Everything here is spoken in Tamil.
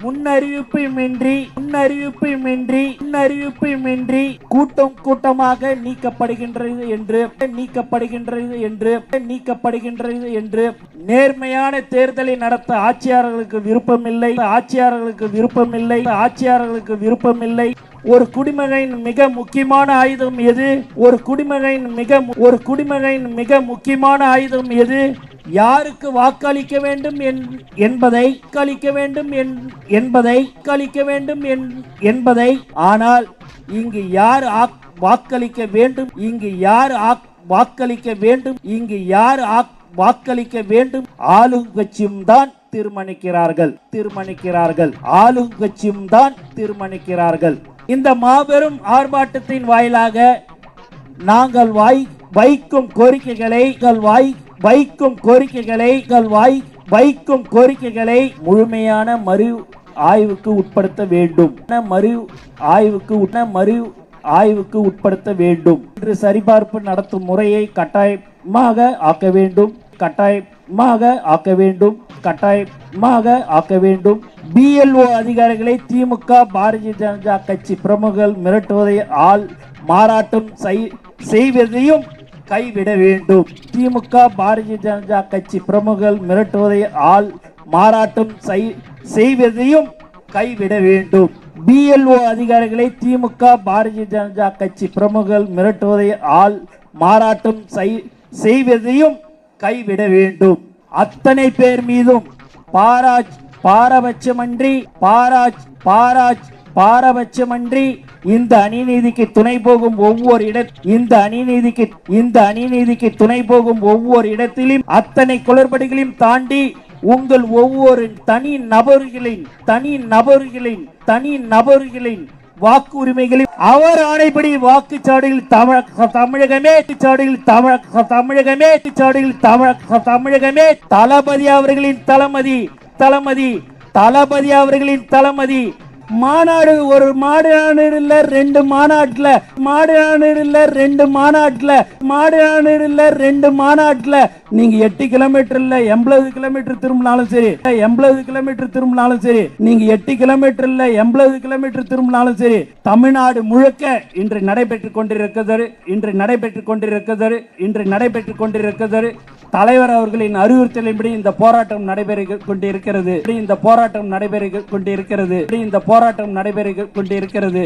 முன்னறிவிப்புமின்றி கூட்டம் கூட்டமாக நீக்கப்படுகின்றது என்று நேர்மையான தேர்தலை நடத்த ஆட்சியாளர்களுக்கு விருப்பமில்லை. ஒரு குடிமகனின் மிக முக்கியமான ஆயுதம் எது? மிக முக்கியமான ஆயுதம் எது? யாருக்கு வாக்களிக்க வேண்டும் என்பதை. ஆனால் இங்கு யார் வாக்களிக்க வேண்டும் ஆளுங்கட்சியும் தான் தீர்மானிக்கிறார்கள். இந்த மாபெரும் ஆர்ப்பாட்டத்தின் வாயிலாக நாங்கள் வைக்கும் கோரிக்கைகளை முழுமையான மறு ஆய்வுக்கு உட்படுத்த வேண்டும் என்று சரிபார்ப்பு நடத்தும் முறையை கட்டாயமாக ஆக்க வேண்டும். BLO அதிகாரிகளை திமுக பாரதிய ஜனதா கட்சி பிரமுகர்கள் மிரட்டுவதை மாறாட்டம் செய்வதையும் கைவிட வேண்டும். திமுக பாரதிய ஜனதா கட்சி பிரமுகர்கள் மிரட்டுவதை மாறாட்டம் செய்வதையும் கைவிட வேண்டும். BLO அதிகாரிகளை திமுக பாரதிய ஜனதா கட்சி பிரமுகர்கள் மிரட்டுவதை மாறாட்டம் செய்வதையும் கைவிட வேண்டும். அத்தனை பேர் மீதும் பாரபட்சமன்றி இந்த அநீதிக்கு துணை போகும் ஒவ்வொரு இடத்திலும் அத்தனை குளறுபடிகளையும் தாண்டி உங்கள் ஒவ்வொரு தனி நபர்களின் வாக்கு உரிமைகளில் அவர் ஆணைப்படி வாக்குச்சாவடியில் தமிழகமே தளபதி அவர்களின் தளபதி மாநாடு ஒரு மாநாடு இல்ல ரெண்டு மாநாட்டுல நீங்க 8 கிலோமீட்டர் இல்ல 80 கிலோமீட்டர் திரும்பினாலும் சரி நீங்க 8 கிலோமீட்டர் இல்ல 80 கிலோமீட்டர் திரும்பினாலும் சரி தமிழ்நாடு முழுக்க இன்று நடைபெற்றுக் கொண்டிருக்கிறது. தலைவர் அவர்களின் அறிவுறுத்தலின்படி இந்த போராட்டம் நடைபெற்றுக் கொண்டிருக்கிறது.